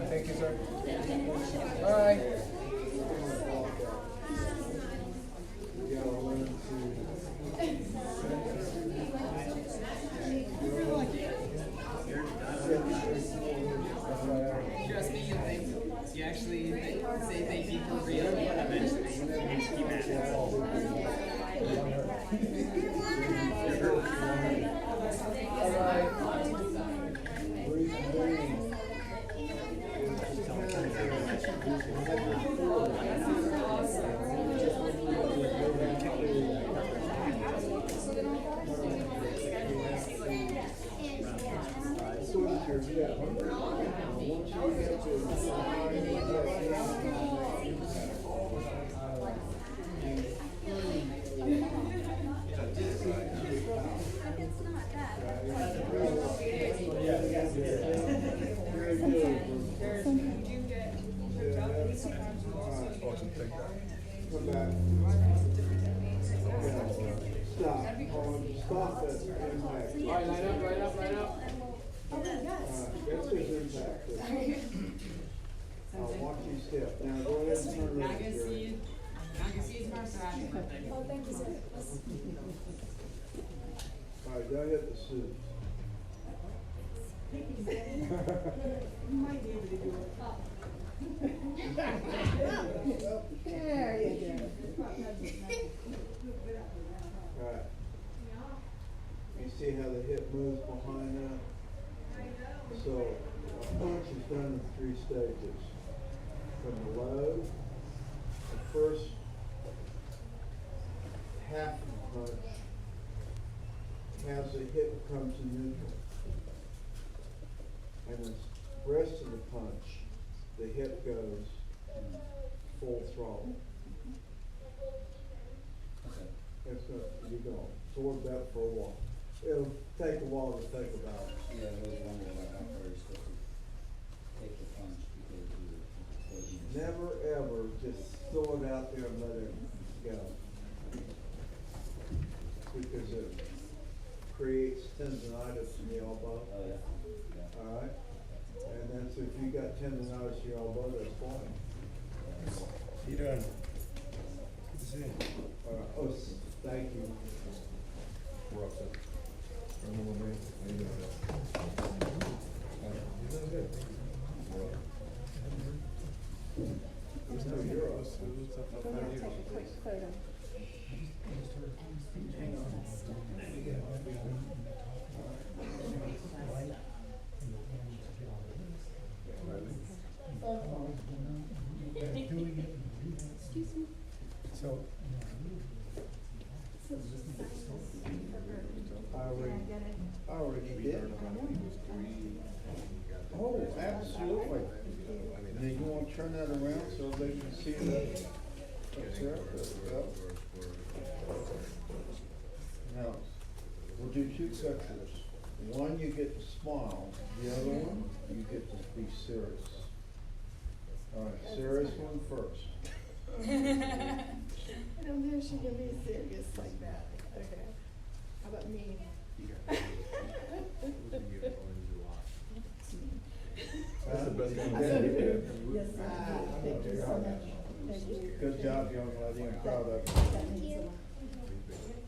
Thank you, sir. Bye. Trust me, you actually say thank you for real, eventually you keep at it. Stop that impact. Line up. That's his impact. Watch you step. Now go ahead and turn Now I around. can see you. Now I can see you tomorrow, so happy birthday. Oh, thank you, sir. All right, go hit the suit. You might be able to do it. There you go. All right. You see how the hip moves behind that? So, a punch is done in 3 stages. From the low, the first half of the punch has the hip come to neutral. And the rest of the punch, the hip goes full throttle. It's gonna, you're gonna absorb that for a while. It'll take a while to think about it. Yeah, I was wondering about how far you're supposed to take the punch because you're Never ever just throw it out there and let it go. Because it creates tendonitis in the elbow. Oh, yeah. All right? And then so if you got tendonitis in your elbow, that's fine. How you doing? Good to see you. Oh, thank you. We're all set. Remember me? How you doing? You're doing good. No, you're all set. We're gonna take a quick photo. Excuse me. So, I already did. Oh, absolutely. Now you want to turn that around so they can see that? That's there. Now, we'll do 2 pictures. One, you get to smile. The other one, you get to be serious. All right, serious one first. I don't know if she can be serious like that. Okay. How about me? that's the best thing. Yes, sir. Thank you so much. Thank you. Good job, young lady. I'm proud of you. That means a lot.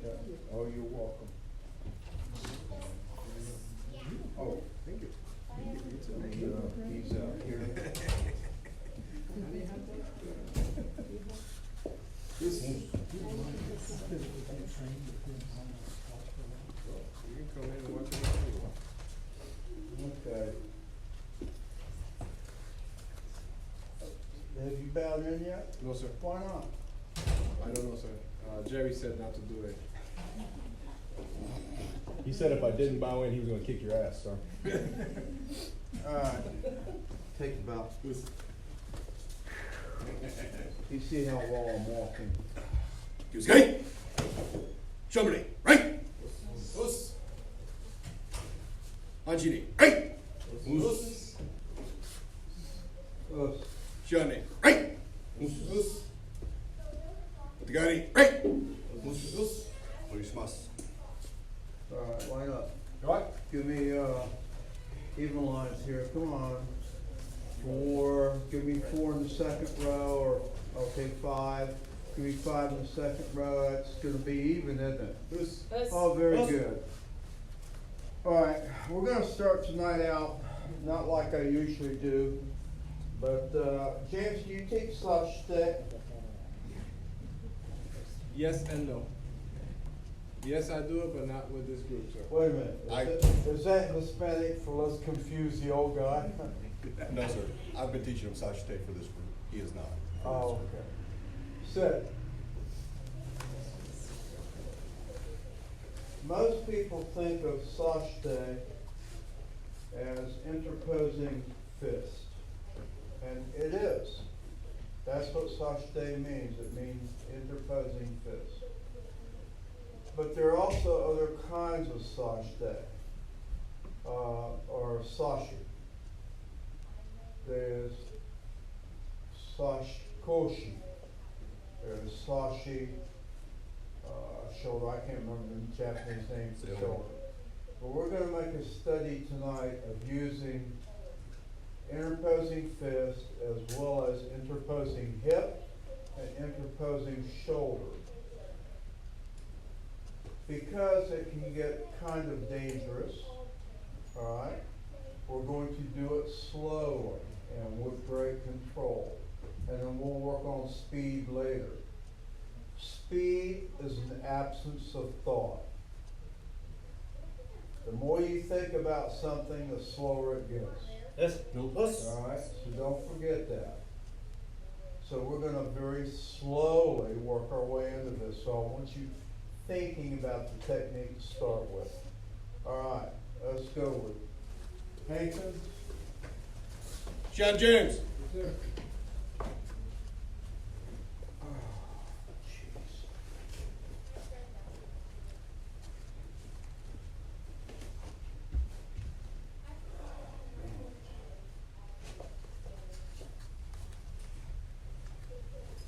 Yeah. Oh, you're welcome. Oh, thank you. He's here. You can come in and watch it. Okay. Have you bowed in yet? No, sir. Why not? I don't know, sir. Jerry said not to do it. He said if I didn't bow in, he was gonna kick your ass, sir. Alright. Take a bow. You see how well I'm walking? Yusuke! Shomari, right? Us. Hanshi, right? Us. Shane, right? Us. Otigari, right? Us. Orishimasu. Alright, line up. You all right? Give me, even lines here, come on. 4, give me 4 in the second row, or, okay, 5. Give me 5 in the second row, that's gonna be even, isn't it? This. Oh, very good. All right, we're gonna start tonight out, not like I usually do, but, James, do you take slush stick? Yes and no. Yes, I do it, but not with this group, sir. Wait a minute, is that Hispanic for let's confuse the old guy? No, sir. I've been teaching him Sasha for this group. He is not. Oh, okay. Sit. Most people think of sashte as interposing fist, and it is. That's what sashte means. It means interposing fist. But there are also other kinds of sashte, or sashi. There's sashikoshi. There's sashi, shoulder. I can't remember the Japanese name for shoulder. But we're going to make a study tonight of using interposing fist as well as interposing hip and interposing shoulder. Because it can get kind of dangerous, all right, we're going to do it slowly and with great control. And then we'll work on speed later. Speed is an absence of thought. The more you think about something, the slower it gets. Yes. All right, so don't forget that. So we're going to very slowly work our way into this. So I want you thinking about the technique to start with. All right, let's go with Hankton. John James. Yes, sir.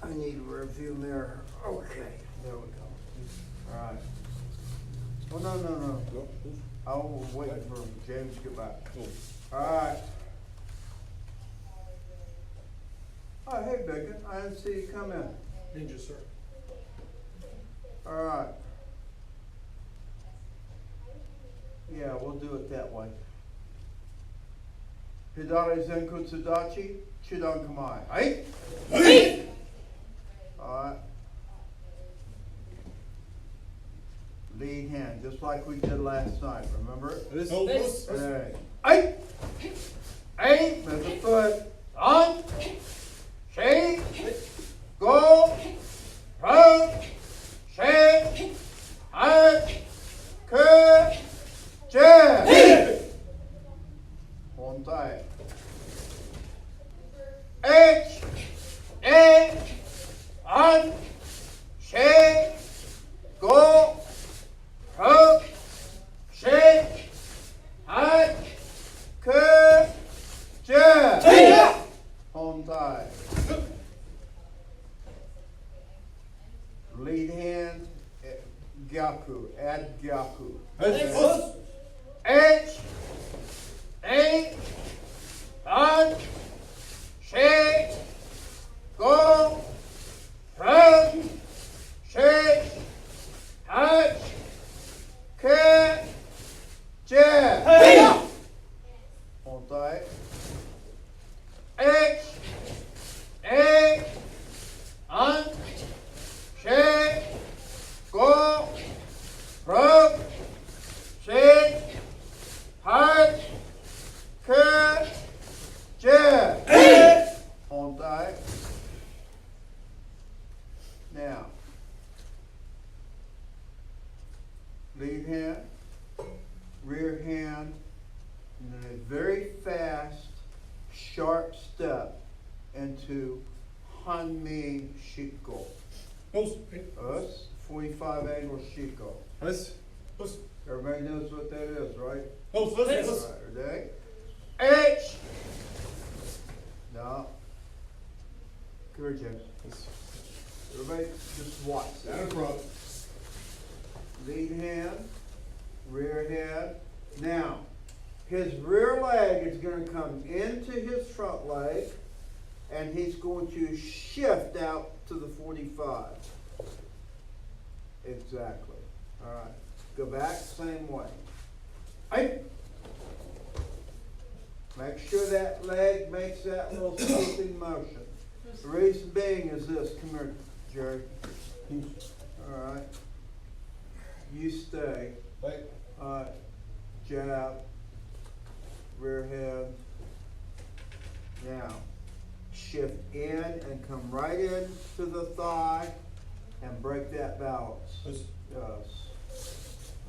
I need a review mirror. Okay, there we go. All right. Oh, no. Go. I will wait for James to get back. Go. All right. Oh, hey, Bacon. I didn't see you come in. Ninja, sir. All right. Yeah, we'll do it that way. Hidari Zenku Tsudachi, Chidan Kamai. Hey? Hey! All right. Lead hand, just like we did last night, remember it? This. Hey. Hey! Hey! There's a foot. On! Shake! Go! Run! Shake! Hide! Curve! Jab! Hold tight. H! A! On! Shake! Go! Hook! Shake! Hide! Curve! Jab! Hold tight. Lead hand, gyaku, add gyaku. H, A, on, shake, go, run, shake, touch, cut, jab. Hold tight. H, A, on, shake, go, rub, shake, hard, cut, jab. Hold tight. Now, lead hand, rear hand, and then a very fast, sharp step into Hanmi Shiko. Us, 45 angle Shiko. This. Everybody knows what that is, right? This. All right, ready? H. No. Come here, James. Everybody just watch Down this. in front. Lead hand, rear hand, Now, his rear leg is going to come into his front leg, and he's going to shift out to the 45. Exactly. All right. Go back, same way. Hey. Make sure that leg makes that little swooping motion. The reason being is this. Come here, Jerry. All right. You stay. Wait. All right. Jab. Rear head. Now, shift in and come right in to the thigh and break that balance. Yes. Yes.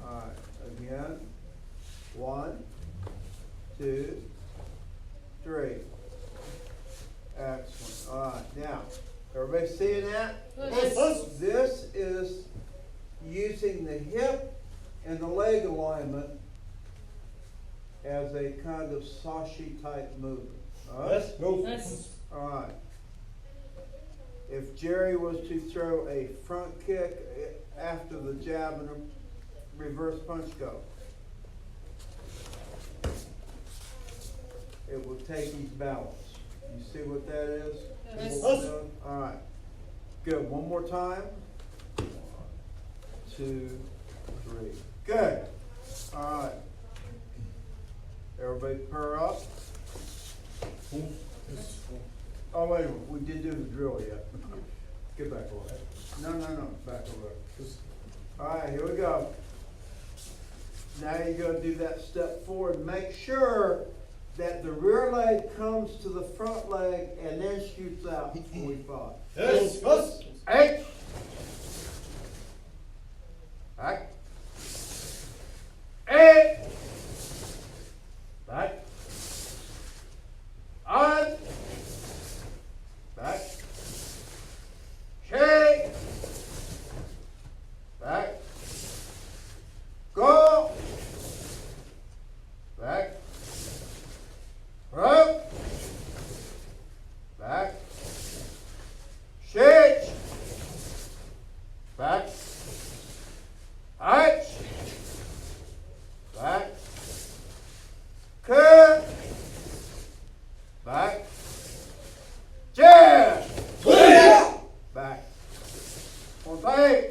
All right. Again. 1, 2, 3. Excellent. All right. Now, everybody seeing that? Yes. This is using the hip and the leg alignment as a kind of sashi type movement. All right? Yes. Go. Yes. All right. If Jerry was to throw a front kick after the jab and a reverse punch go, it will take his balance. You see what that is? Yes. All right. Good. One more time. 1, 2, 3. Good. All right. Everybody purr up. Oh, wait a minute. We didn't do the drill yet. Get back over there. No. Back over there. All right, here we go. Now you're going to do that step forward. Make sure that the rear leg comes to the front leg and then shoots out 45. Yes. Yes. 8. Back. 8. Back. On. Back. Shake. Back. Go. Back. Up. Back. Shake. Back. Arch. Back. Cut. Back. Jab. Back. On tight.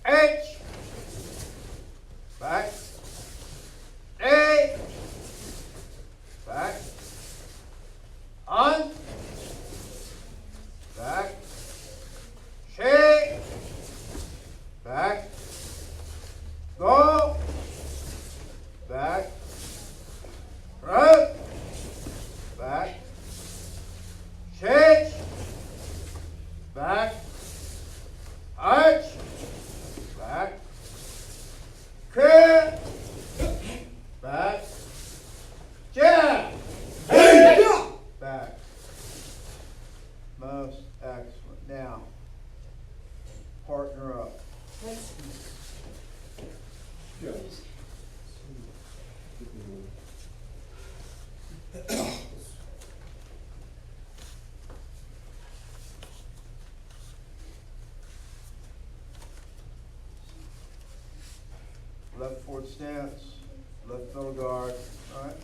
H. Back. A. Back. On. Back. Shake. Back. Go. Back. Right. Back. Shake. Back. Arch. Back. Clear. Back. Jab. Back. Most excellent. Now, partner up. Left forward stance, left middle guard, all right?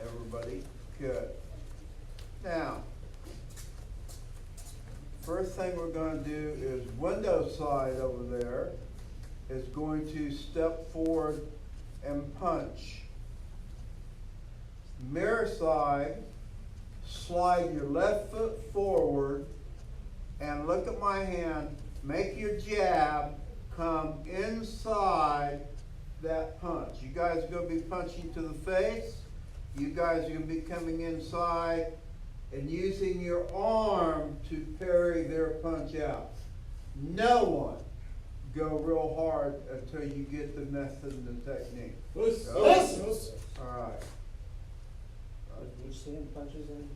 Everybody, good. Now, first thing we're going to do is window side over there is going to step forward and punch. Mirror side, slide your left foot forward and look at my hand, make your jab come inside that punch. You guys are going to be punching to the face. You guys are going to be coming inside and using your arm to parry their punch out. No one go real hard until you get the method and the technique. Yes. All right. Which hand punches in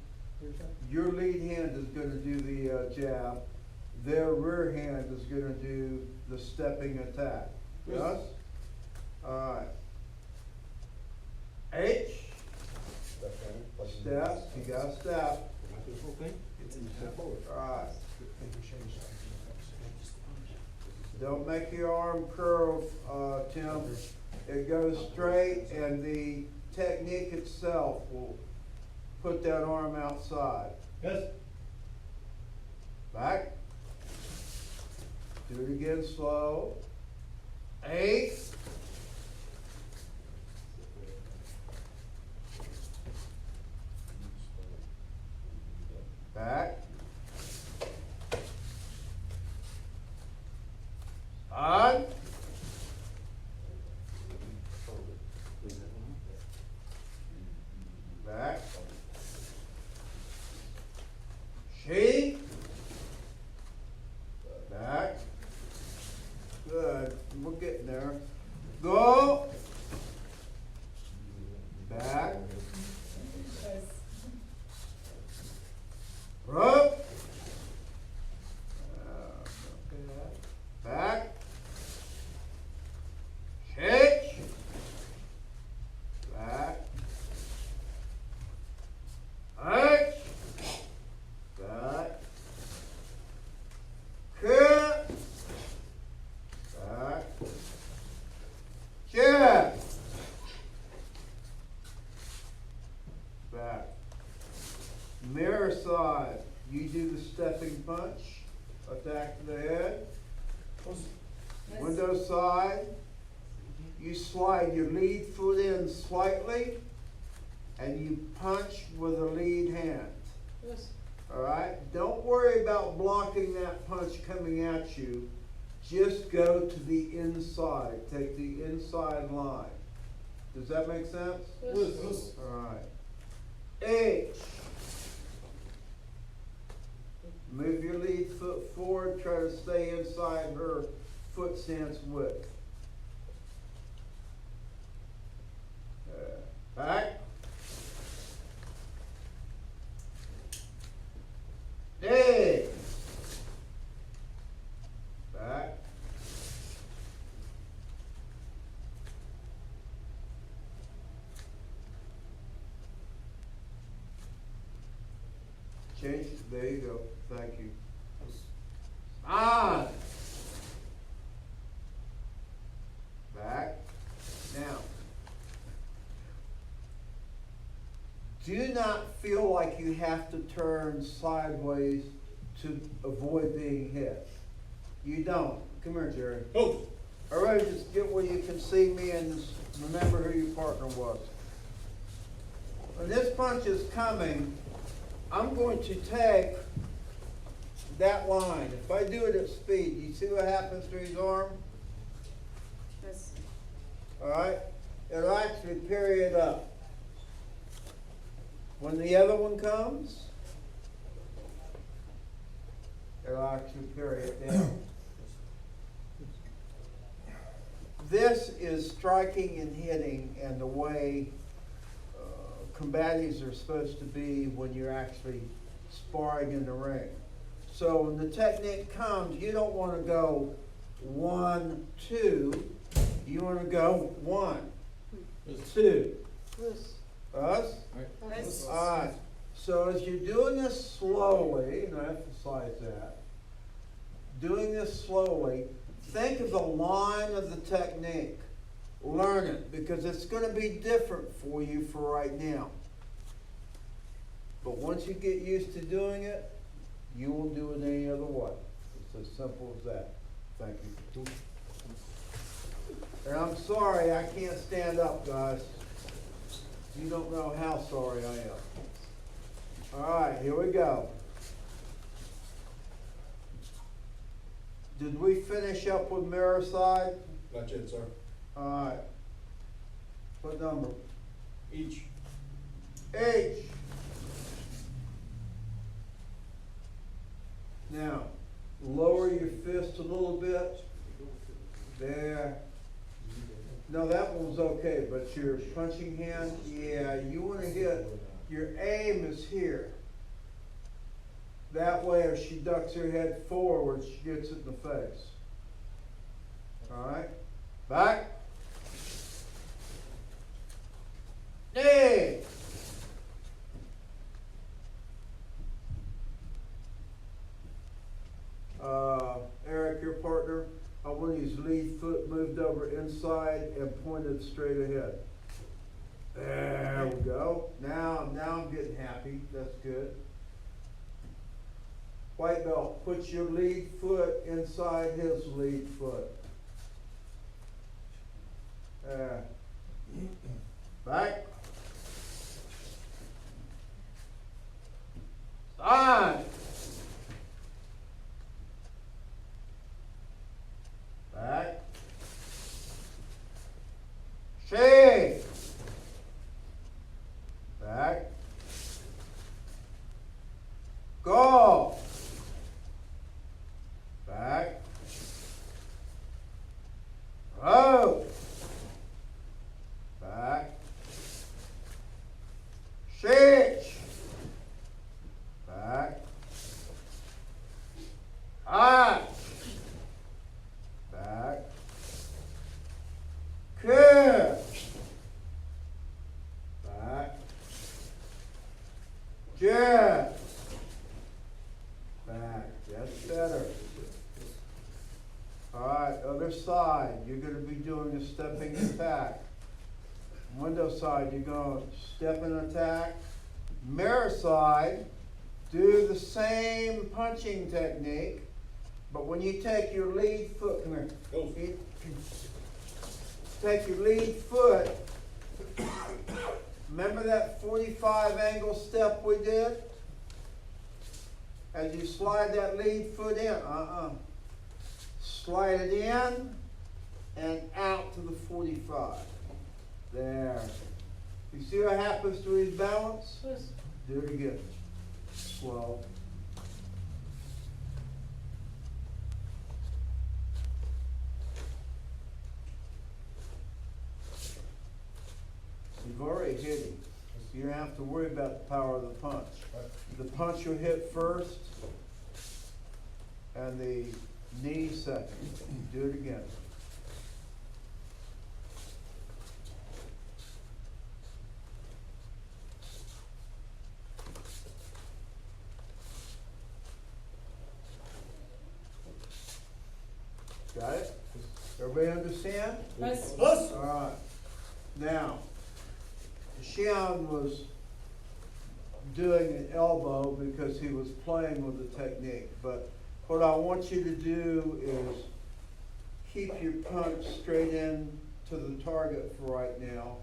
your side? Your lead hand is going to do the jab. Their rear hand is going to do the stepping attack. Yes? All right. H. Step. You got to step. All right. Don't make your arm curve, Tim. It goes straight, and the technique itself will put that arm outside. Yes. Back. Do it again slow. 8. Back. On. Back. Sheet. Back. Good. We're getting there. Go. Back. Up. Back. Shake. Back. Back. Back. Cut. Back. Check. Back. Mirror side. You do the stepping punch. Attack to the head. Window side. You slide your lead foot in slightly, and you punch with the lead hand. Alright? Don't worry about blocking that punch coming at you. Just go to the inside. Take the inside line. Does that make sense? Yes. Alright. H. Move your lead foot forward. Try to stay inside her foot stance width. Back. D. Back. Change. There you go. Thank you. On. Back. Now, do not feel like you have to turn sideways to avoid being hit. You don't. Come here, Jerry. Oh. All right, just get where you can see me and just remember who your partner was. When this punch is coming, I'm going to take that line. If I do it at speed, you see what happens to his arm? All right? It'll actually parry it up. When the other one comes, it'll actually parry it down. This is striking and hitting and the way combatives are supposed to be when you're actually sparring in the ring. So when the technique comes, you don't want to go 1, 2. You want to go 1, 2. Us? All right. So as you're doing this slowly, and I emphasize that, doing this slowly, think of the line of the technique. Learn it, because it's going to be different for you for right now. But once you get used to doing it, you will do it any other way. It's as simple as that. Thank you. And I'm sorry I can't stand up, guys. You don't know how sorry I am. All right, here we go. Did we finish up with mirror side? Not yet, sir. All right. What number? Each. H. Now, lower your fist a little bit. There. No, that one's okay, but your punching hand, yeah, you want to hit, your aim is here. That way, if she ducks her head forward, she gets it in the face. All right? Back. Hey! Eric, your partner, I want inside and pointed straight ahead. There we go. Now I'm getting happy. That's good. White belt, put your lead foot inside his lead foot. There. Back. Side. Back. Shake. Back. Go. Back. Row. Back. Shake. Back. Arch. Back. Curve. Back. Jerk. Back. That's better. All right, other side. You're going to be doing a stepping attack. Window side, you're going to step and attack. Mirror side, do the same punching technique, but when you take your lead foot, come here. Go. Take your lead foot. Remember that 45 angle step we did? As you slide that lead foot in, slide it in and out to the 45. There. You see what happens to his balance? Do it again. Slow. You've already hit him. You don't have to worry about the power of the punch. The punch will hit first and the knee second. Do it again. Got it? Everybody understand? Yes. All right. Now, Xian was doing an elbow because he was playing with the technique. But what I want you to do is keep your punch straight in to the target for right now.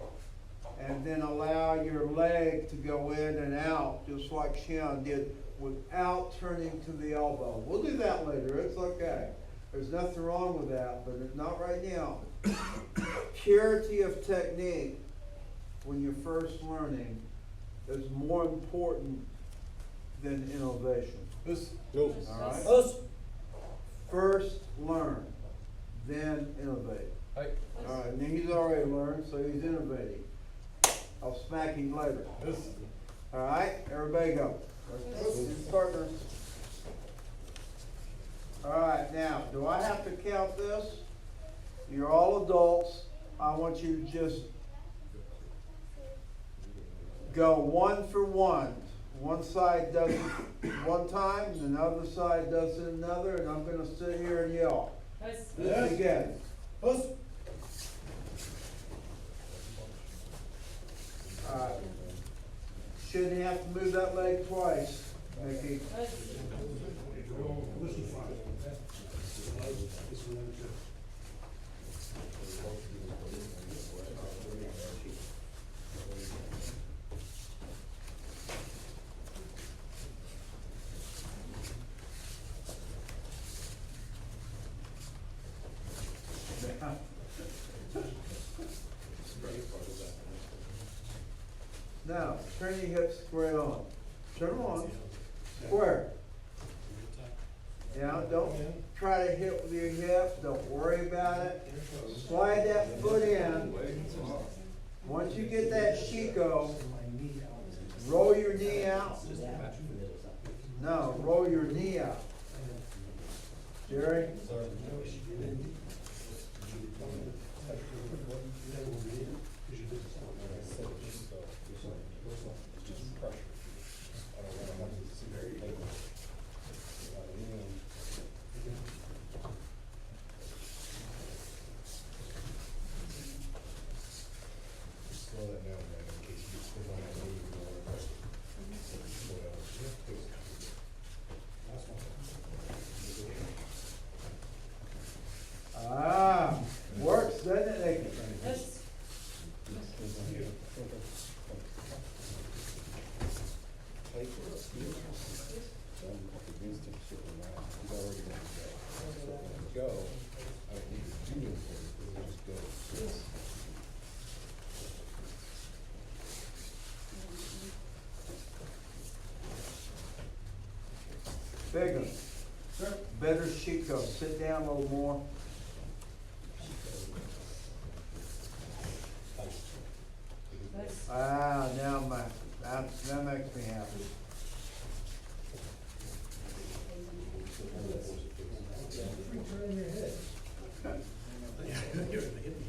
And then allow your leg to go in and out, just like Xian did, without turning to the elbow. We'll do that later. It's okay. There's nothing wrong with that, but it's not right now. Purity of technique when you're first learning is more important than innovation. Go. All right? First learn, then innovate. Hey. All right, and he's already learned, so he's innovating. I'll smack him later. All right, everybody go. Partners. All right, now, do I have to count this? You're all adults. I want you to just go one for one. One side does it one time, and the other side does it another, and I'm going to sit here and yell. This again. All right. Shouldn't have to move that leg twice, Mickey. Now, turn your hips square on. Turn them on. Square. Now, don't try to hit with your hip. Don't worry about it. Slide that foot in. Once you get that Shiko, roll your knee out. No, roll your knee out. Jerry? slow that down, man, in case you get stuck on that knee, you don't want to slow down. Ah, works, doesn't it, Nikki? Go. I don't need to do anything, it'll just go. Big one. Better Chico, sit down a little more. Ah, now that makes me happy. Turn your head. You're gonna hit me.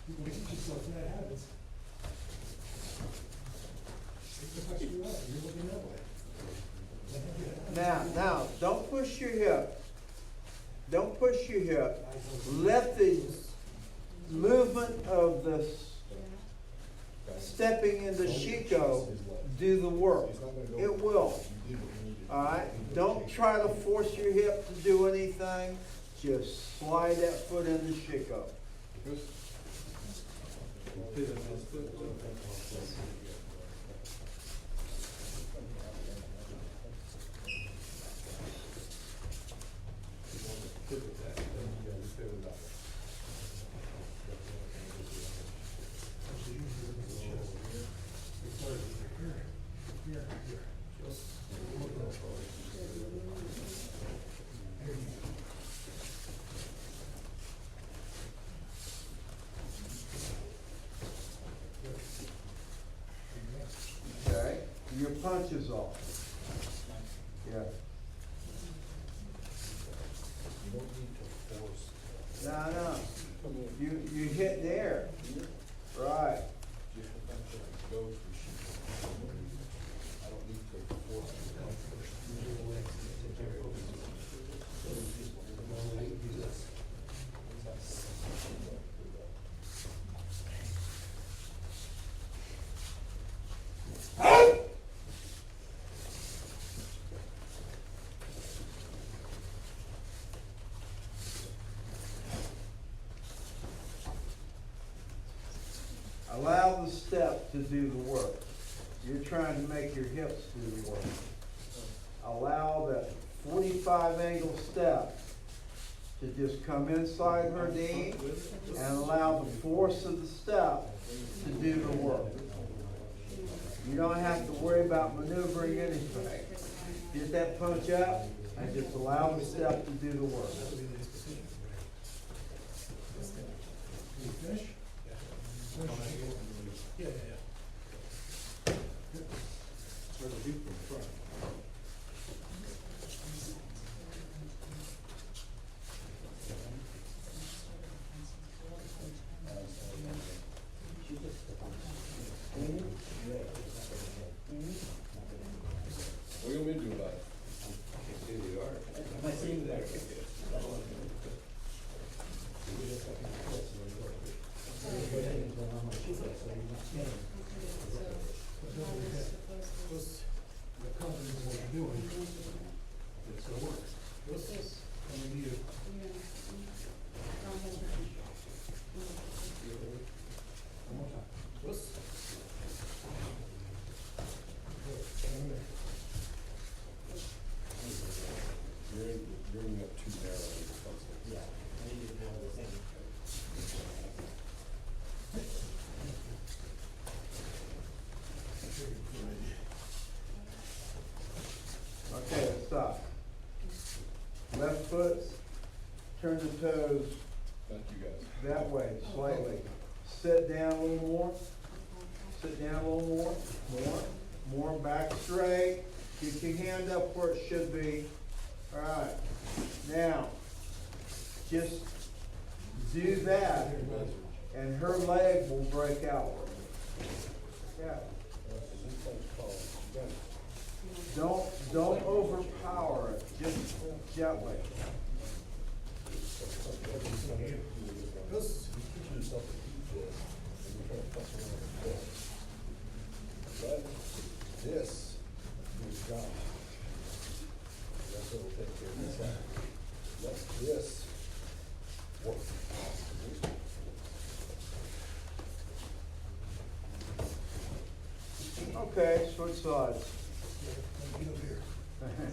You can teach yourself bad habits. It's just you up, you're looking that way. Now, don't push your hip. Don't push your hip. Let the movement of the stepping into Chico do the work. It will. Alright? Don't try to force your hip to do anything. Just slide that foot into Chico. Okay? Your punch is off. Yeah. You don't need to force. No. You hit the air. Right. Go for sheet. I don't need to force it. Allow the step to do the work. You're trying to make your hips do the work. Allow that 45 angle step to just come inside her knee and allow the force of the step to do the work. You don't have to worry about maneuvering anything. Get that punch up and just allow the step to do the work. You finish? Yeah. Start to do from front. What do you want me to do about it? Can't see the art. Am I seeing that? The confidence in what you're doing, it's gonna work. And we need to one more time. You're aiming up too narrow. Yeah, I need to have the same. Okay, let's stop. Left foot, turn the toes Not you guys. that way, slightly. Sit down a little more. Sit down a little more. More back straight. Keep your hand up where it should be. All right. Now, just do that, and her leg will break out. Yeah. Don't overpower it. Just gently. You're teaching yourself to do this, and you're trying to Okay, switch sides. Get up here.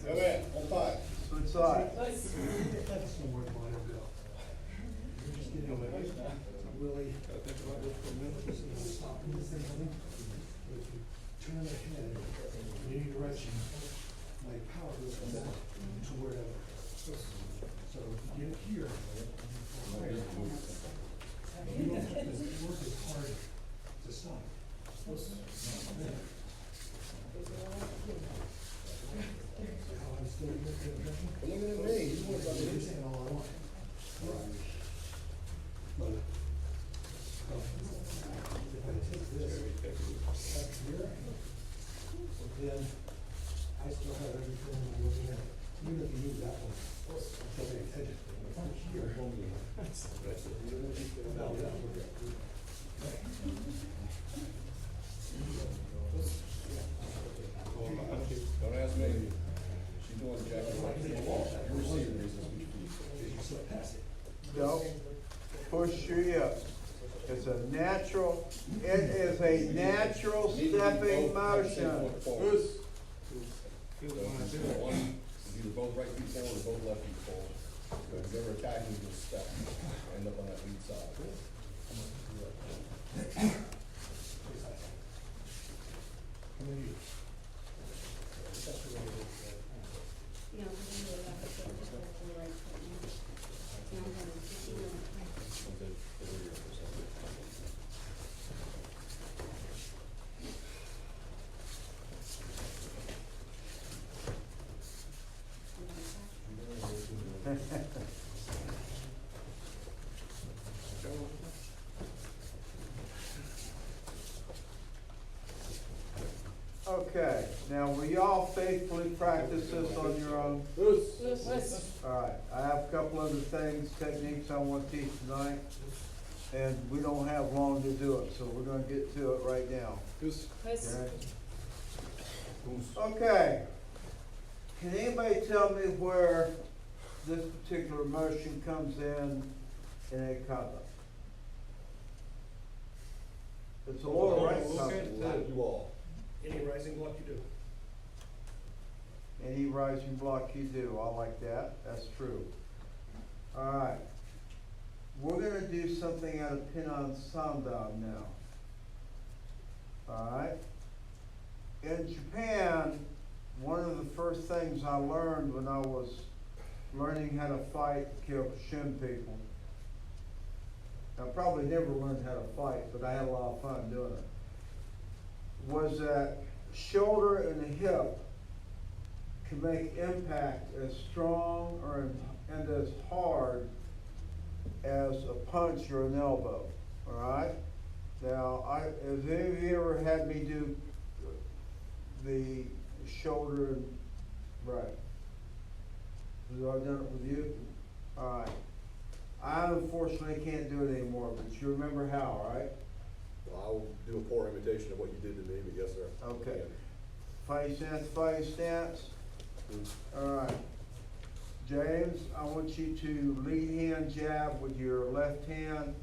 Come in, on five. Switch sides. That's the word mine will go. You're just getting really, this is stopping this thing coming. If you turn the head in any direction, my power goes from that to wherever. So if you get it here, higher. You don't have to work as hard to stop. How I'm still in the direction. Look at me, he's one of I'm the- saying all I want. But, if I take this up here, then I still have everything I'm looking at. Even if you move that one, I'm still paying attention. If I'm here, about that one. Don't ask me. She's doing exactly what you're receiving You slip past it. Don't push your hips. It's a natural, it is a natural stepping motion. Who's? So if you want one, it's either both right feet forward or both left feet forward. So if you're ever attacking, you just step, end up on that lead side. Come in here. That's the way it is. Yeah, we're gonna go back up there, just go to the right foot now. Now I'm gonna see you. Okay, now will y'all faithfully practice this on your own? Alright, I have a couple other things, techniques I want to teach tonight, and we don't have long to do it, so we're gonna get to it right now. Okay? Okay, can anybody tell me where this particular motion comes in a kata? It's a lower right kata. You all. Any rising block you do. Any rising block you do, I like that, that's true. Alright, we're gonna do something out of Pinan Sandan now. Alright? In Japan, one of the first things I learned when I was learning how to fight Kyokushin people, I probably never learned how to fight, but I had a lot of fun doing it, was that shoulder and the hip can make impact as strong and as hard as a punch or an elbow, all right? Now, have any of you ever had me do the shoulder and, right? Have I done it with you? All right. I unfortunately can't do it anymore, but you remember how, right? I'll do a poor imitation of what you did to me, but yes, sir. Okay. Fighting stance. All right. James, I want you to lead hand jab with your left hand.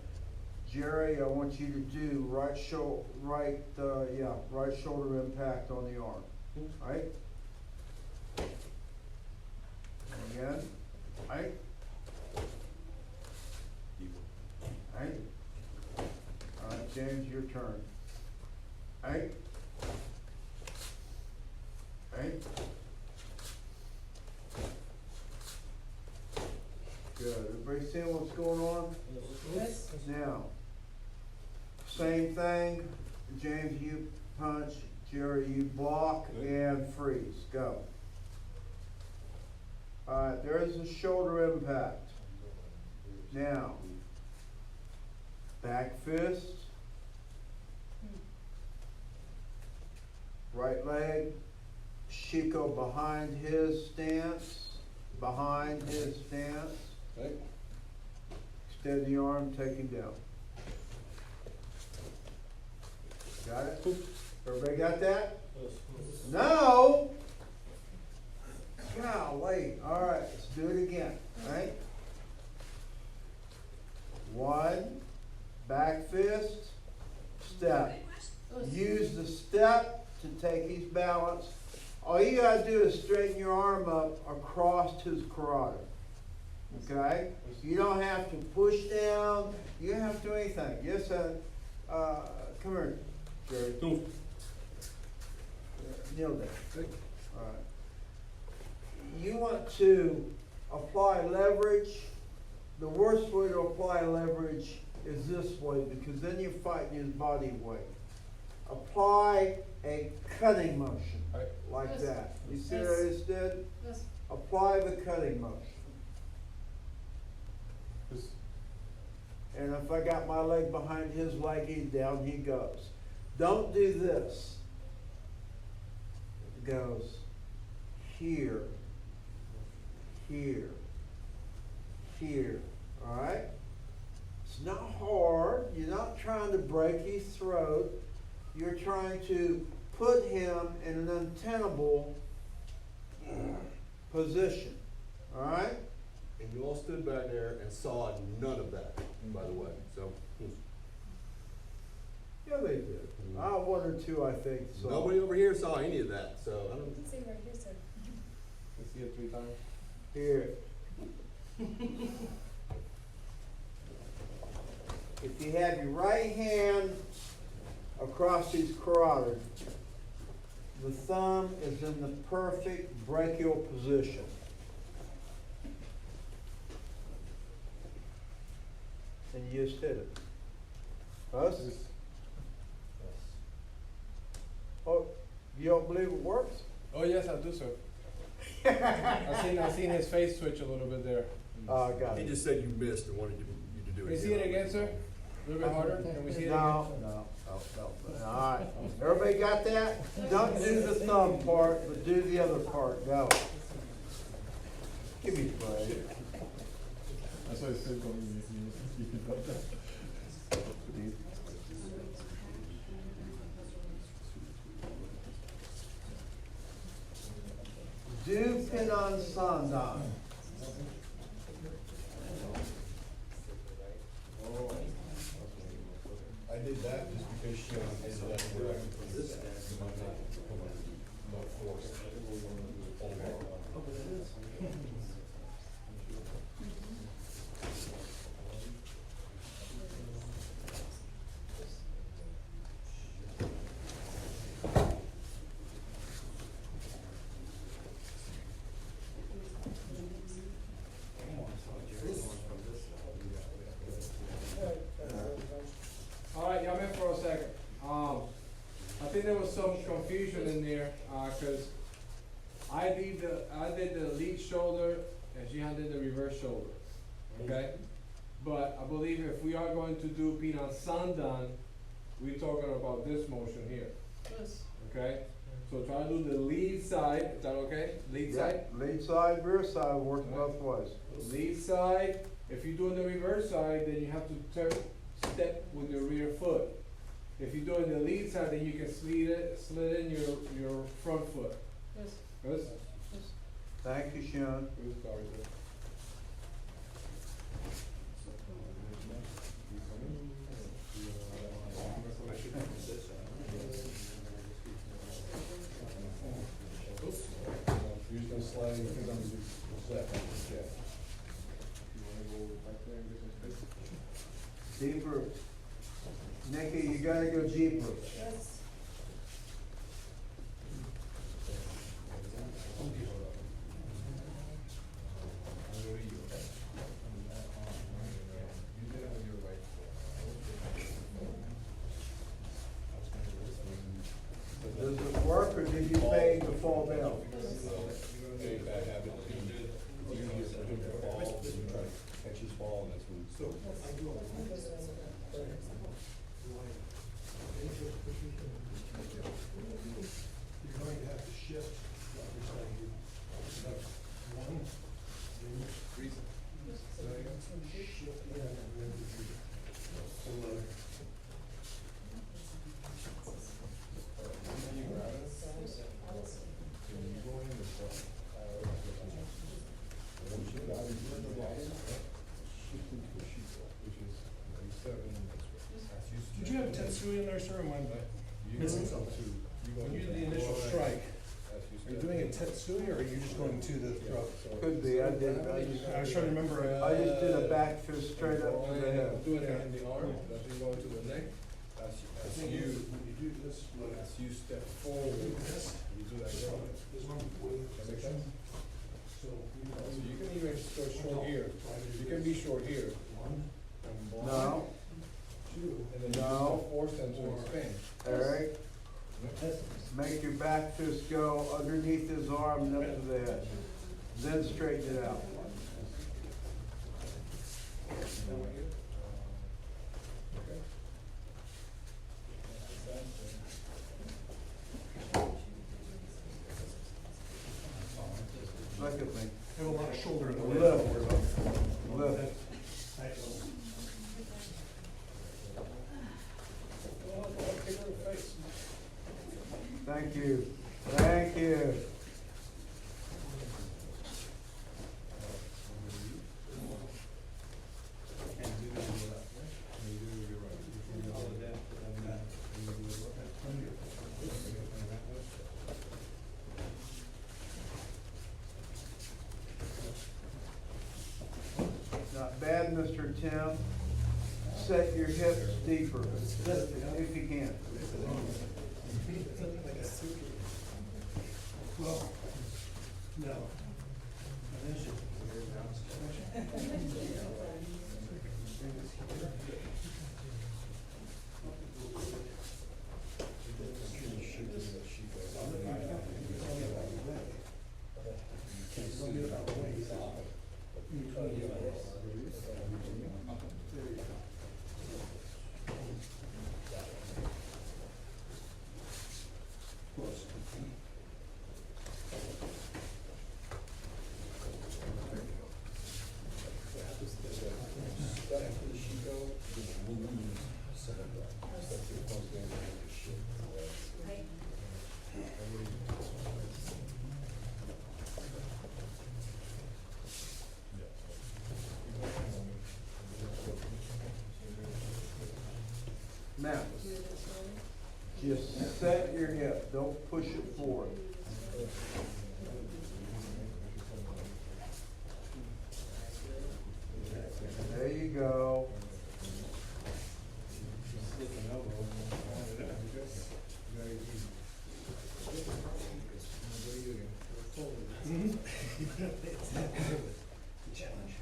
Jerry, I want you to do right shoulder impact on the arm. Right? Again. Right? Right? All right, James, your turn. Right? Right? Good. Everybody seeing what's going on? Yes. Now, same thing. James, you punch. Jerry, you block and freeze. Go. All right, there's a shoulder impact. Now, back fist. Right leg. Shiko behind his stance. Behind his stance. Okay. Extend the arm, take him down. Got it? Everybody got that? No! Golly. All right, let's do it again, right? One, back fist, step. Use the step to take his balance, all you gotta do is straighten your arm up across his carotid. Okay? You don't have to push down, you don't have to do anything. Yes, come here, Jerry. Kneel down. All right. You want to apply leverage. The worst way to apply leverage is this way, because then you're fighting his body weight. Apply a cutting motion, like Yes. that. You see Yes. what I just did? Yes. Apply the cutting motion. And if I got my leg behind his leg, down he goes. Don't do this. It goes here, here, here, all right? It's not hard. You're not trying to break his throat. You're trying to put him in an untenable position, all right? And you all stood back there and saw none of that, by the way, so. Yeah, they did. One or two, I think, so. Nobody over here saw any of that, so I don't. See right here, sir. Let's see it 3 times. Here. If you have your right hand across his carotid, the thumb is in the perfect brachial position. And you just hit it. Us? Oh, you don't believe it works? Oh, yes, I do, sir. I seen his face twitch a little bit there. Oh, I got He it. just said you missed and wanted you to do it. Can we see it again, sir? A little bit harder? Can we see it again? No. All right. Everybody got that? Don't do the thumb part, but do the other part. Go. Give me a break. That's why I said Do pin on sandan. I did that just because she ended up where I could put this down. You might not force. All right, y'all in for a second. I think there was some confusion in there, cause I did the lead shoulder and she did the reverse shoulder, okay? But I believe if we are going to do Pinan Sandan, we're talking about this motion here, Yes. okay? So try to do the lead side, is that okay? Lead side? Lead side, rear side, works both ways. Lead side, if you're doing the reverse side, then you have to step with your rear foot. If you're doing the lead side, then you can slid in your front foot. Yes. Good? Thank you, Sean. Good, sorry, sir. You're just gonna slide your fingers under the left, yeah. Deeper. Nikki, you gotta go deeper. Yes. Does it work, or did you pay to fall down? Very bad habit. You use it to fall, then you try to catch his fall, and that's when, so. You're going to have to shift, like you're saying, like one, then shift, yeah, and then do so low. Did you have a 10 screw in there, sir, or am I missing something? going When you to do the initial line strike, as you are you step doing in. it Tetsui or are you just going to the throat? Could be, I just I was trying to remember. I just did a back fist straight up to the head. Do it in the arm, that's when you go into the neck. I As think you, when you do this, as you step forward, you do that going. this one with. That make sense? So So you can even go short here, you can be short here, one, and blind, No, two. and then you No. just force them to expand. Eric, make your back fist go underneath his arm and up to the head. Then straighten it out. Okay. Look at me. I have a lot of shoulder in the way. Lift. Don't worry about it. Lift. Thanks. Thank you. Thank you. Not bad, Mr. Tim. Set your hips deeper, if you can. Well, no. Now, just set your hip, don't push it forward. There you go. Challenge.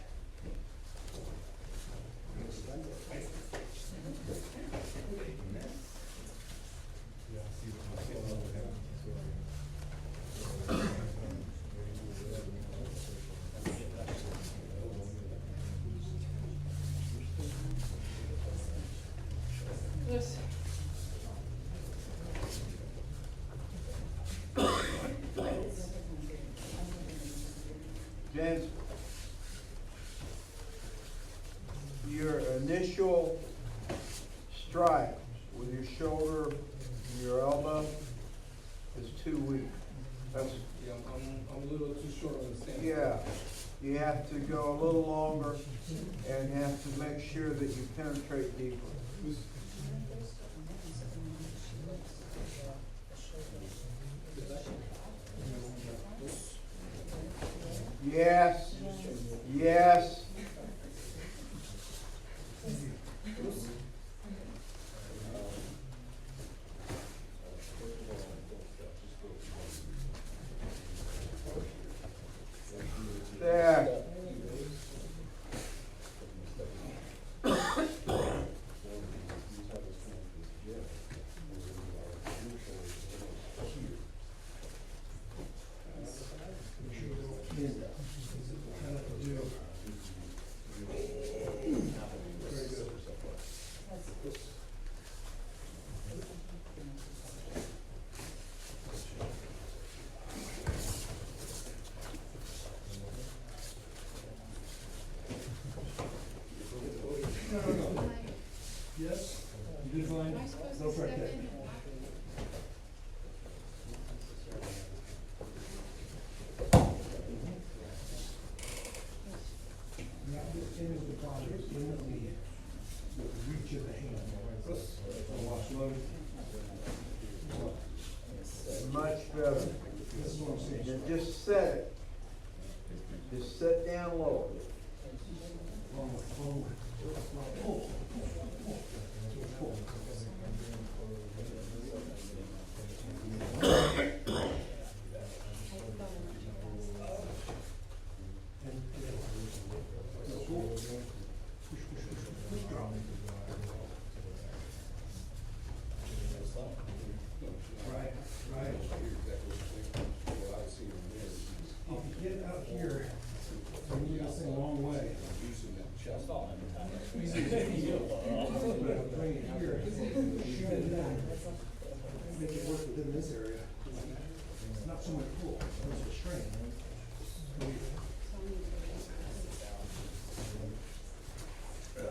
Yes. James, your initial strike with your shoulder and your elbow is too weak. That's, Yeah, I'm a little too short on the stand. yeah, you have to go a little longer and have to make sure that you penetrate deeper. Yes, yes. There. Yes, you did fine. Am I supposed No to step pressure. in? Not just in the body, in the knee, with the reach of the hand. So watch low. so much pull, there's a strain, right? So I need to go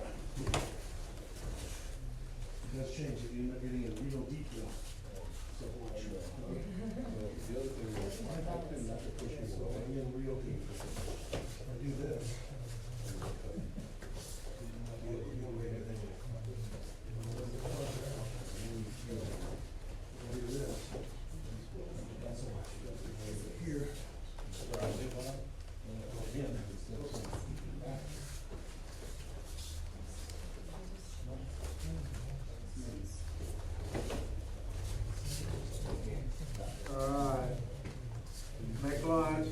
It does change, if you end up getting in real deep now. So watch. The other thing was, I couldn't have to push you So away. I'm in real deep. I do this. Here. Again. All right. Make lines.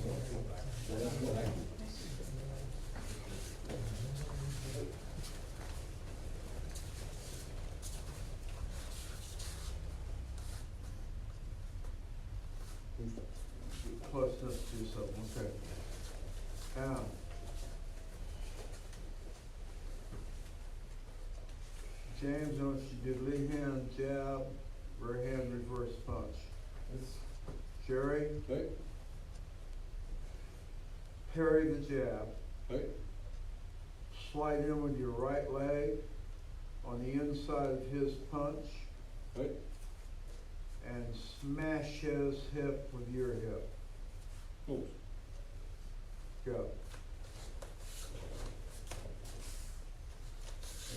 Plus, let's do something, okay. Now. James wants you to do lead hand jab, right hand reverse punch. Jerry, Okay, parry the jab, okay, slide in with your right leg on the inside of his punch, okay. and smash his hip with your hip. Move. Go.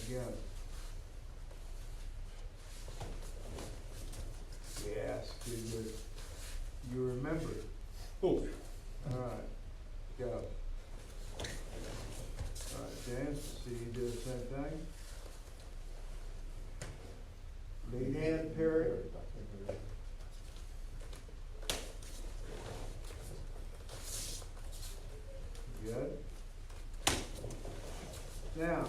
Again. Yes, good. You remember. Move. All right, go. All right, James, see you do the same thing. Lead hand parry. Good. Now,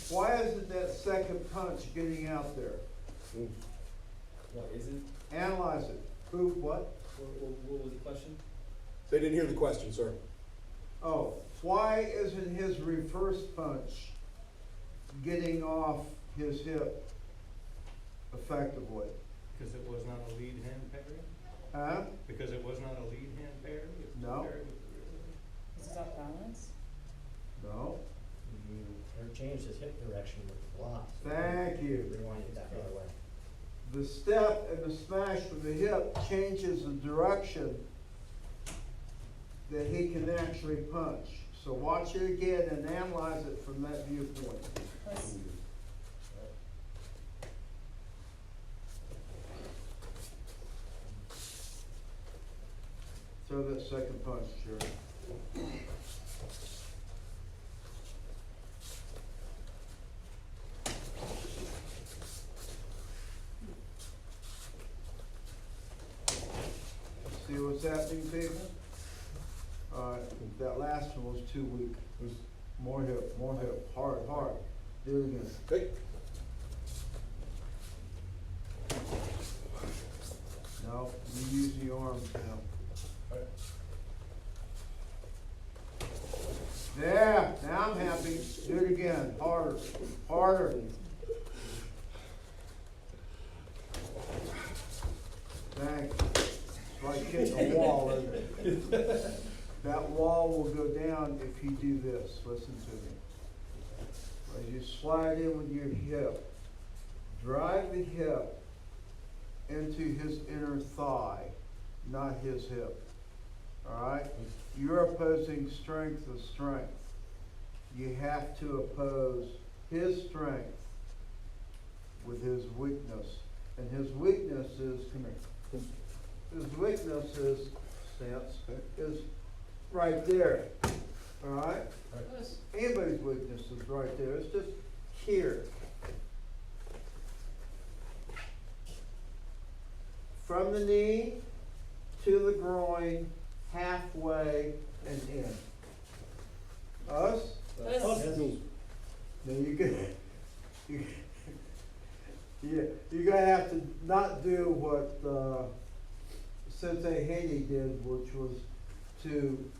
why isn't that second punch getting out there? Move. What is it? Analyze it. Who, what? What was the question? They didn't hear the question, sir. Oh, why isn't his reverse punch getting off his hip effectively? Because it was not a lead hand parry? Huh? Because it was not a lead hand parry? It was No. parry with the rear leg. Is this off balance? No. Or change his hip direction with the block. Thank you. Rewind it that other way. The step and the smash from the hip changes the direction that he can actually punch. So watch it again and analyze it from that viewpoint. Plus, Throw that second punch, Jerry. See what's happening, people? That last one was too weak. More hip, hard. Do it again. Okay. No, you use the arms now. Yeah, now I'm happy. Do it again, harder. Thank you. It's like hitting a wall, isn't it? That wall will go down if you do this. Listen to me. As you slide in with your hip, drive the hip into his inner thigh, not his hip. All right? You're opposing strength with strength. You have to oppose his strength with his weakness. And his weakness is, come here. His weakness is, is right there. All right? Anybody's weakness is right there. It's just here. From the knee to the groin, halfway and in. Us? Now you're gonna have to not do what Sensei Haney did, which was to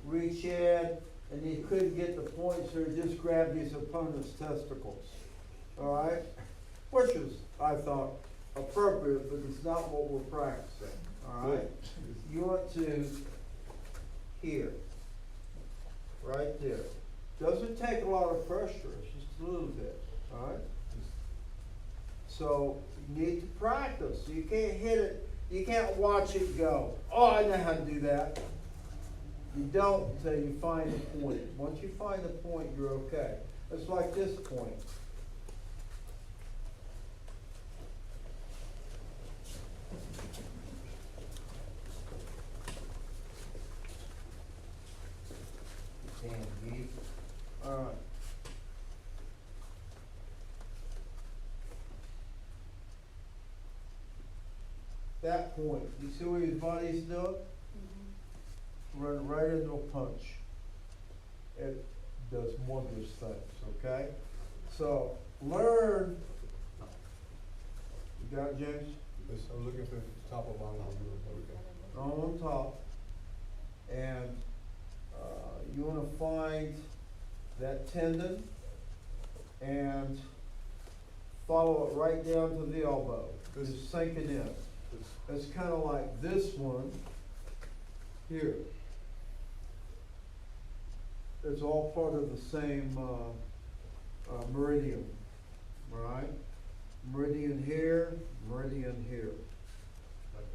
reach in and he couldn't get the point, so he just grabbed his opponent's testicles. All right? Which is, I thought, appropriate, but it's not what we're practicing. alright? You want to here, right there. Doesn't take a lot of pressure, it's just a little bit, alright? So, you need to practice, you can't hit it, you can't watch it go, oh, I know how to do that. You don't until you find the point. Once you find the point, you're okay. It's like this point. Damn, geek. Alright. That point, you see what his body's doing? Run right into a punch. It does wondrous things, okay? So, learn. You got it, James? Yes, I was looking for the top of mine. On top. And you want to find that tendon and follow it right down to the elbow. Just sink it in. It's kind of like this one here. It's all part of the same meridian, right? Meridian here, meridian here.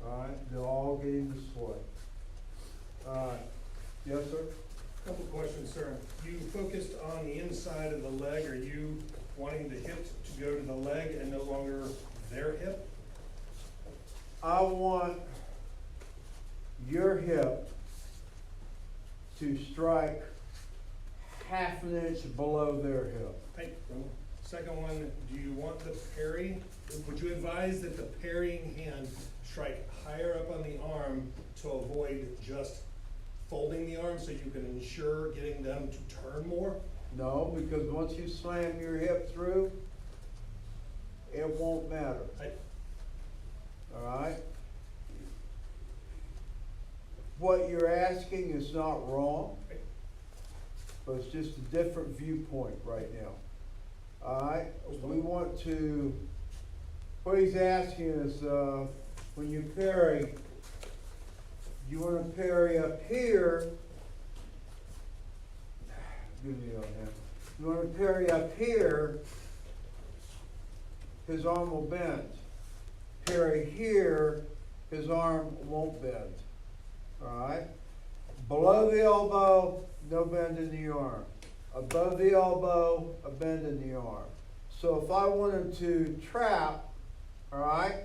Alright, they're all getting this way. Alright, yes, sir? Couple questions, sir. You focused on the inside of the leg. Are you wanting the hip to go to the leg and no longer their hip? I want your hip to strike half an inch below their hip. Right. Second one, do you want the parry? Would you advise that the parrying hand strike higher up on the arm to avoid just folding the arm so you can ensure getting them to turn more? No, because once you slam your hip through, it won't matter. Alright? What you're asking is not wrong, but it's just a different viewpoint right now. Alright? We want to, what he's asking is, when you parry, you want to parry up here. Give me on him. You want to parry up here, his arm will bend. Parry here, his arm won't bend. Alright? Below the elbow, no bend in the arm. Above the elbow, a bend in the arm. So if I wanted to trap, alright,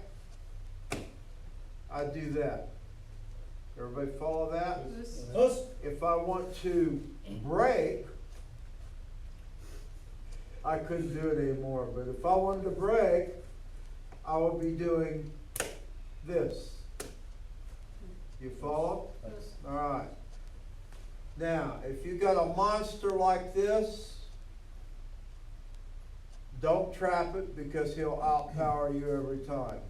I'd do that. Everybody follow that? Yes. If I want to break, I couldn't do it anymore, but if I wanted to break, I would be doing this. You follow? Alright. Now, if you got a monster like this, don't trap it because he'll outpower you every time.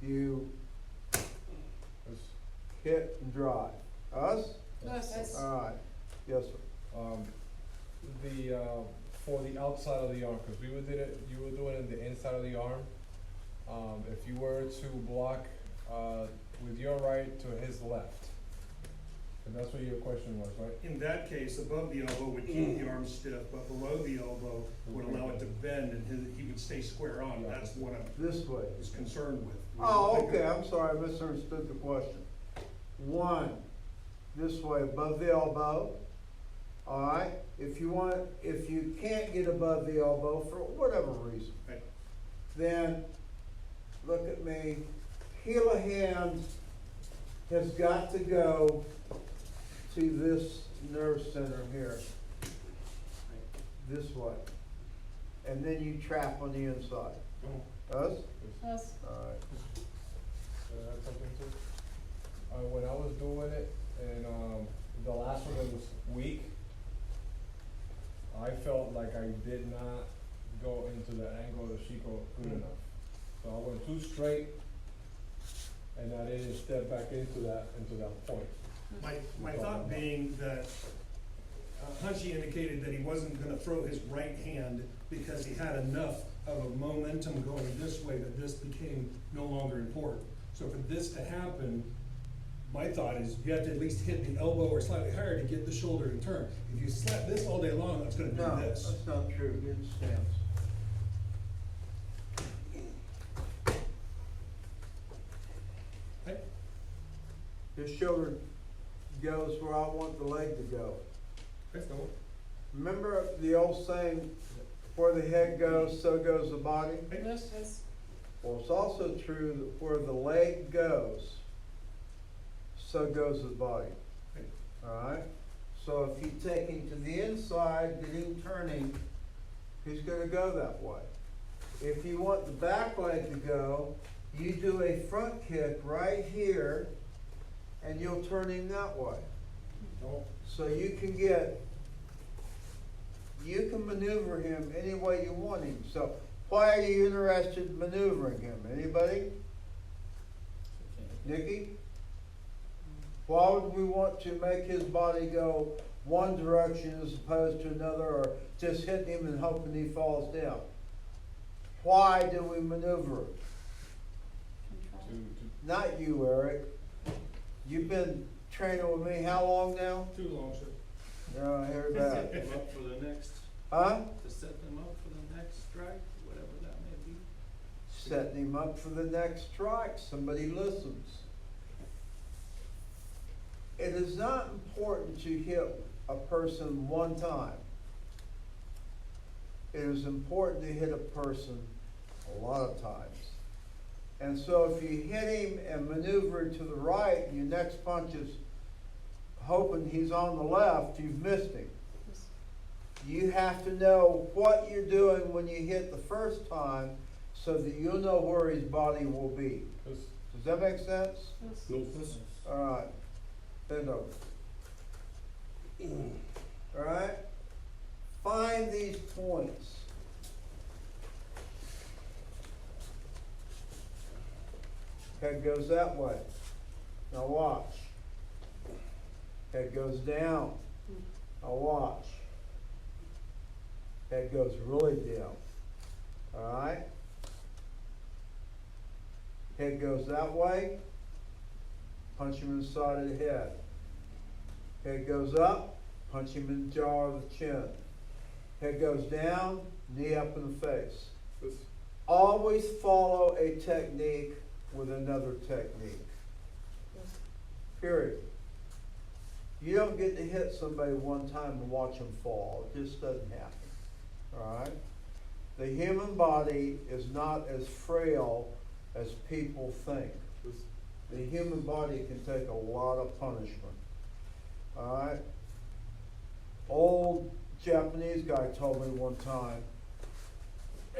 You hit and drive. Us? Yes. Alright. Yes, sir. For the outside of the arm, because you were doing it in the inside of the arm. If you were to block with your right to his left, and that's what your question was, right? In that case, above the elbow would keep the arm stiff, but below the elbow would allow it to bend and he would stay square on. That's what I This way. was concerned with. Oh, okay, I'm sorry, I misunderstood the question. One, this way above the elbow. Alright, if you can't get above the elbow for whatever reason, Right. then look at me, heel of hand has got to go to this nerve center here, this way. And then you trap on the inside. Us? Yes. Alright. Can I add something too? When I was doing it, and the last one that was weak, I felt like I did not go into the angle of the Chico good enough. So I went too straight, and I didn't step back into that point. My thought being that Hanshi indicated that he wasn't gonna throw his right hand because he had enough of a momentum going this way that this became no longer important. So for this to happen, my thought is you have to at least hit the elbow or slightly higher to get the shoulder to turn. If you slap this all day long, that's gonna do No, this. that's not true, get stance. Okay? His shoulder goes where I want the leg to go. Okay, go. Remember the old saying, where the head goes, so goes the body? Yes. Well, it's also true that where the leg goes, so goes the body. Okay. Alright? So if you take him to the inside, get him turning, he's gonna go that way. If you want the back leg to go, you do a front kick right here, and you'll turn him that way. So you can maneuver him any way you want him. So why are you interested in maneuvering him? Anybody? Nikki? Why would we want to make his body go one direction as opposed to another, or just hitting him and hoping he falls down? Why do we maneuver it? Not you, Eric. You've been training with me how long now? Too long, sir. Yeah, I heard To that. set them up for the next, Huh? to set them up for the next strike, whatever that may be. Setting him up for the next strike. Somebody listens. It is not important to hit a person one time. It is important to hit a person a lot of times. And so if you hit him and maneuver to the right, and your next punch is hoping he's on the left, you've missed him. You have to know what you're doing when you hit the first time so that you'll know where his body will be. Does that make sense? All right. Bend over. All right? Find these points. Head goes that way. Now watch. Head goes down. Now watch. Head goes really down. All right? Head goes that way. Punch him in the side of the head. Head goes up. Punch him in the jaw or the chin. Head goes down. Knee up in the face. Always follow a technique with another technique. Period. You don't get to hit somebody one time and watch them fall. It just doesn't happen. Alright? The human body is not as frail as people think. The human body can take a lot of punishment. Alright? Old Japanese guy told me one time,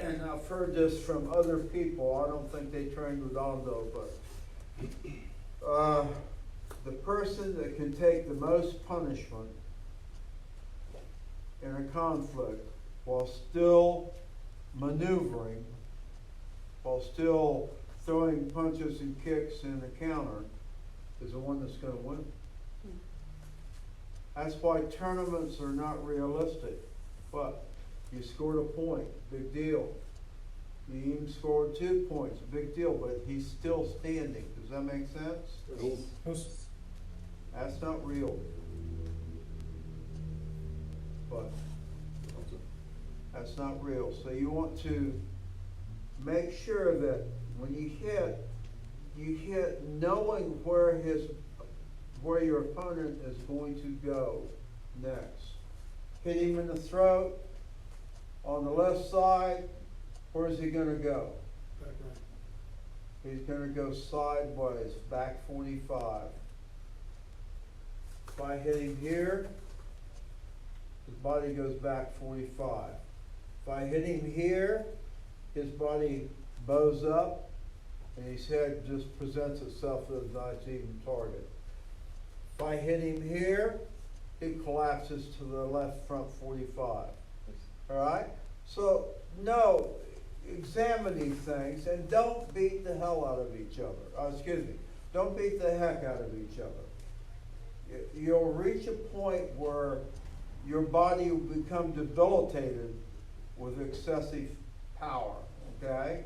and I've heard this from other people, I don't think they trained with Ando, but the person that can take the most punishment in a conflict while still maneuvering, while still throwing punches and kicks in the counter, is the one that's going to win. That's why tournaments are not realistic. But you scored a point, big deal. You even scored 2 points, big deal, but he's still standing. Does that make sense? That's not real. But that's not real. So you want to make sure that when you hit knowing where your opponent is going to go next. Hit him in the throat. On the left side, where's he going to go? Back right. He's going to go sideways, back 45. If I hit him here, his body goes back 45. If I hit him here, his body bows up, and his head just presents itself as a nice even target. If I hit him here, it collapses to the left front 45. All right? So, no, examine these things and don't beat the hell out of each other. Don't beat the heck out of each other. You'll reach a point where your body will become debilitated with excessive power, okay?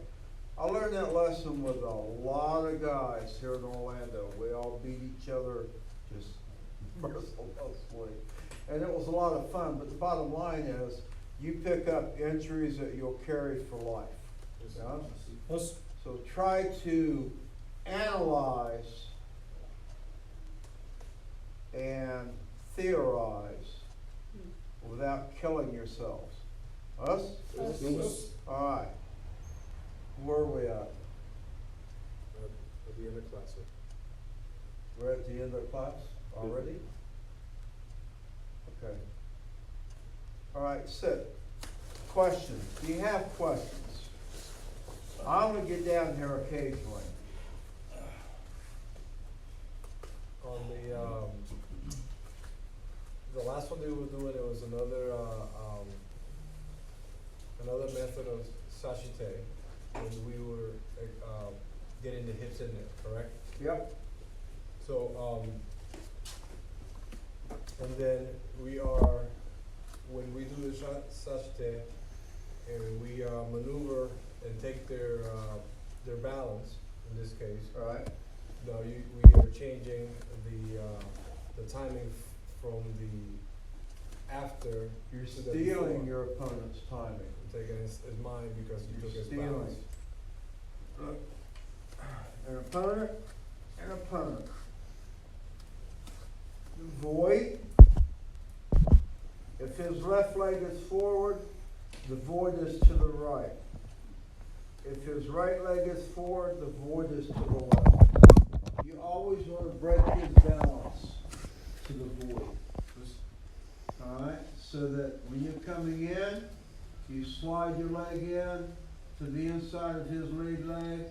I learned that lesson with a lot of guys here in Orlando. We all beat each other just mercilessly. And it was a lot of fun, but the bottom line is, you pick up injuries that you'll carry for life. Yeah? Let's, So try to analyze and theorize without killing yourselves. Us? Yes. All right. Where are we at? At the end of class, sir. We're at the end of class already? Okay. All right, sit. Questions. Do you have questions? I'm gonna get down here occasionally. On the last one they were doing, it was another method of sashite, when we were, getting the hips in there, correct? Yep. So, and then we are, when we do the sashite, and we, maneuver and take their balance, in this case. All right. No, we are changing the timing from the after You're to the stealing before. your opponent's timing. I'm taking his mine because he You're took his stealing. balance. Look, an opponent, an opponent. Void. If his left leg is forward, the void is to the right. If his right leg is forward, the void is to the left. You always want to break his balance to the void. Alright, so that when you're coming in, you slide your leg in to the inside of his lead leg.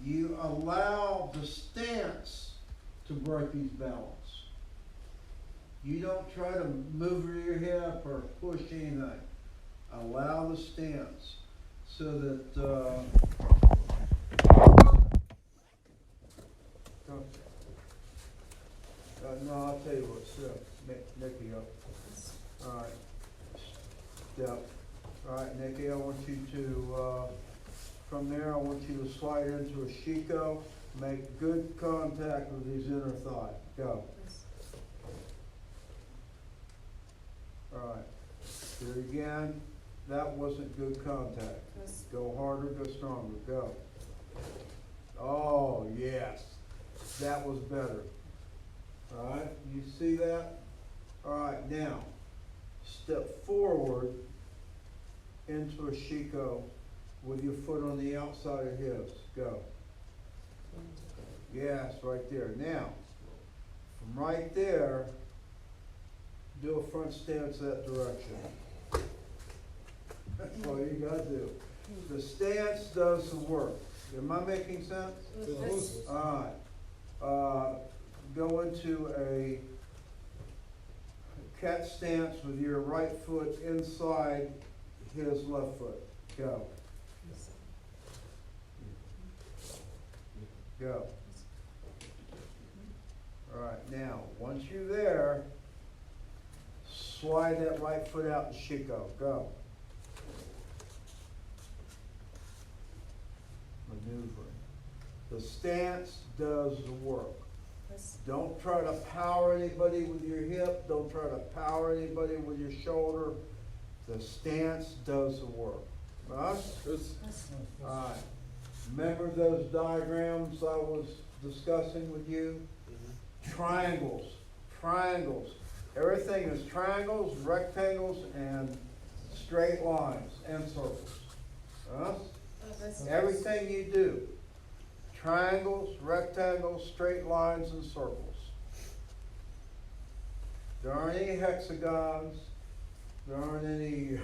You allow the stance to break his balance. You don't try to move your hip or push anything. Allow the stance so that, no, I'll tell you what, sit, Nikki up. All right, step. All right, Nikki, I want you to, from there, I want you to slide into a shiko, make good contact with his inner thigh. Go. All right, here again, that wasn't good contact. Go harder, go stronger, go. Oh, yes, that was better. All right, you see that? All right, now, step forward into a shiko with your foot on the outside of his. Go. Yes, right there. Now, from right there, do a front stance that direction. That's all you gotta do. The stance does the work. Am I making sense? Yes. All right. Go into a cat stance with your right foot inside his left foot. Go. Go. All right, now, once you're there, slide that right foot out and shiko. Go. Maneuvering. The stance does the work. Don't try to power anybody with your hip. Don't try to power anybody with your shoulder. The stance does the work. Right? All right. Remember those diagrams I was discussing with you? Triangles. Triangles. Everything is triangles, rectangles, and straight lines and circles. Huh? Everything you do. Triangles, rectangles, straight lines, and circles. There aren't any hexagons. There aren't any,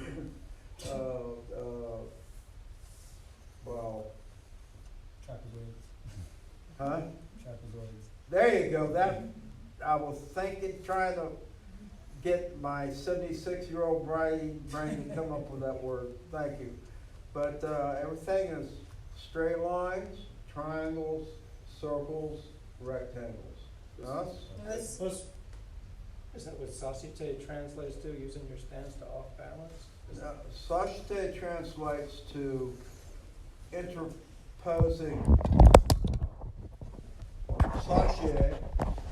well, trapezoids. huh? Trapezoids. There you go. That I was thinking, trying to get my 76-year-old brain to come up with that word. Thank you. But everything is straight lines, triangles, circles, rectangles. Us? Yes. Is that what sashite translates to, using your stance to off balance? Sashite translates to interposing. Sashe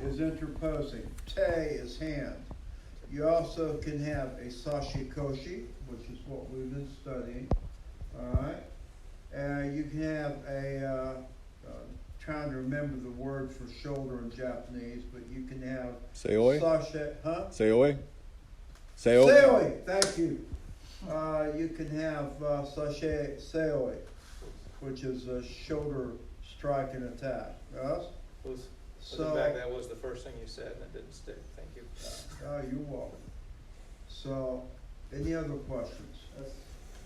is interposing. Te is hand. You also can have a sashikoshi, which is what we've been studying. All right. You can have a, trying to remember the word for shoulder in Japanese, but you can have Seoi? sashe, huh? Seoi? Seo? Seoi, thank you. You can have sashe seoi, which is a shoulder strike and attack. Yes? That was the first thing you said, and it didn't stick. Thank you. You're welcome. So, any other questions?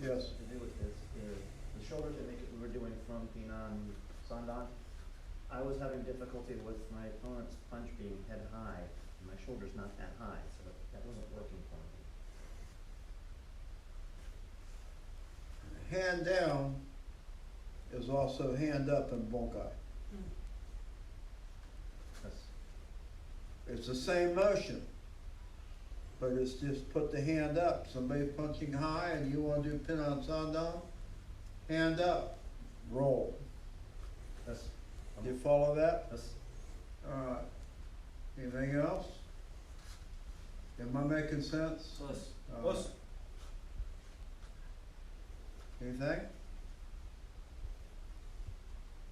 Yes. To do with this, the shoulder technique that we were doing from Pinan Sandan, I was having difficulty with my opponent's punch being head high, and my shoulder's not that high, so that wasn't working for me. Hand down is also hand up in Bunkai. It's the same motion, but it's just put the hand up. Somebody's punching high and you want to do pin on sandan, hand up, roll. That's, Do you follow that? that's, All right. Anything else? Am I making sense? Anything?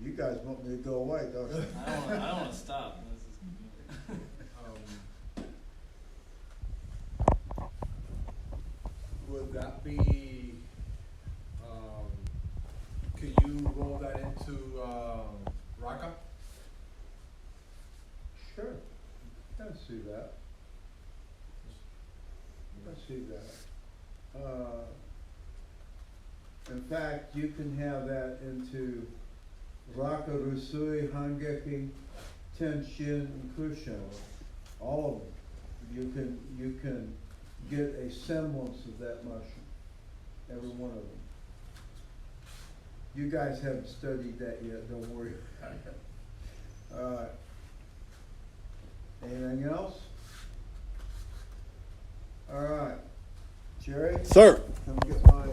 You guys want me to go away, don't you? I don't wanna stop. Would that be, could you roll that into, Raka? Sure. I see that. I see that. In fact, you can have that into Raka, Rusui, Hangeki, Tenshin, and Kusho. All of them. You can get a semblance of that motion. Every one of them. You guys haven't studied that yet, don't worry about it. All right. Anything else? All right. Jerry? Sir. Come get my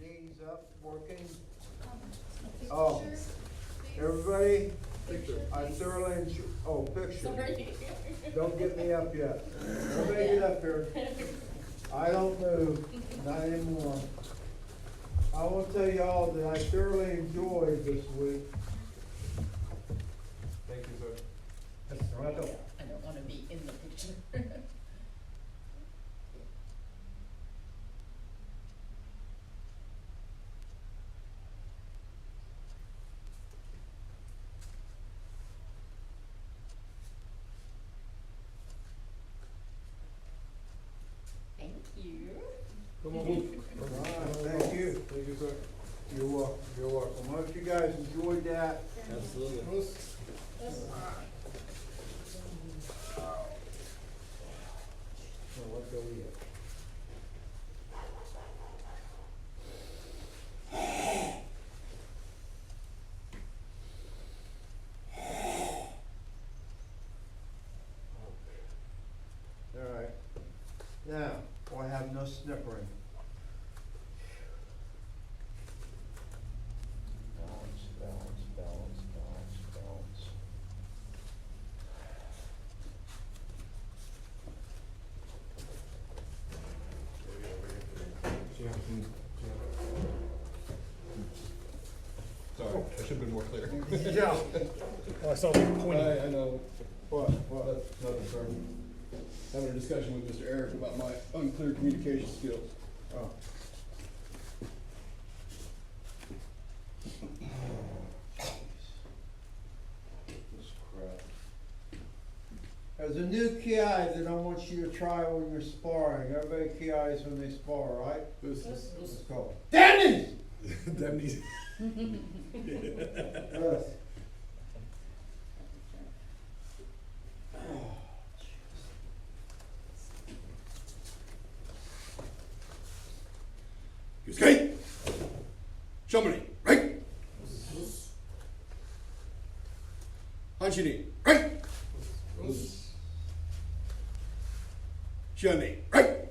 knees up, working. Oh, everybody, I thoroughly enjoy, picture. Don't get me up yet. Everybody get up here. I don't move, not anymore. I want to tell y'all that I thoroughly enjoyed this week. Thank you, sir. that's Toronto. I don't wanna be in the picture. Thank you. Come on. All right, thank you. Thank you, sir. You're welcome. You're welcome. I hope you guys enjoyed that. Absolutely. So what go we get? All right. Now, I have no snippering. Balance, balance, balance, balance, balance. Sorry, I should have been more clear. Yeah. Oh, I saw you pointing. I know. What? Nothing, sir. Having a discussion with Mr. Eric about my unclear communication skills. Oh. This crap. There's a new ki that I want you to try when you're sparring. Everybody ki's when they spar, right? This It's called Danny's! that needs. Yes. Oh, Yusuke! Shomani, right? Hanshi, right? Shani, right?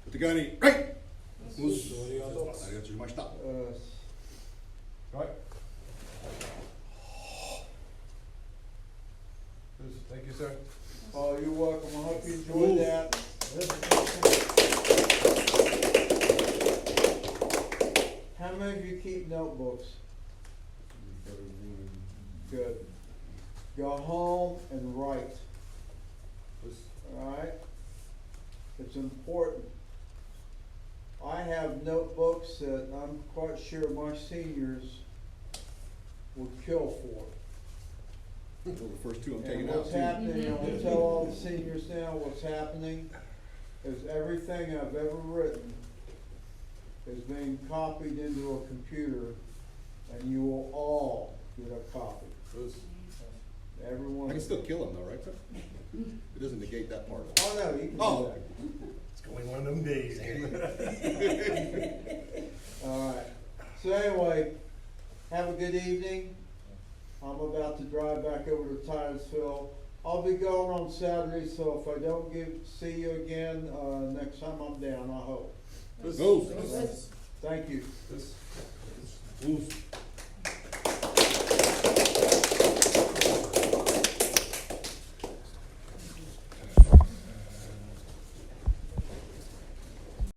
Utagani, right? my stop. Right? Thank you, sir. Oh, you're welcome. I hope you enjoyed that. How many of you keep notebooks? Good. Go home and write. Alright? It's important. I have notebooks that I'm quite sure my seniors would kill for. Those are the first two I'm And taking out what's too. happening, I'm gonna tell all the seniors now, what's happening is everything I've ever written is being copied into a computer, and you will all get a copy. Everyone. I can still kill him though, right, sir? It doesn't negate that part. Oh, no, you can do Oh. that. It's going one of them days, ain't it? Alright, so anyway, have a good evening. I'm about to drive back over to Titusville. I'll be going on Saturday, so if I don't see you again, next time I'm down, I hope. Move. Thank you. Move.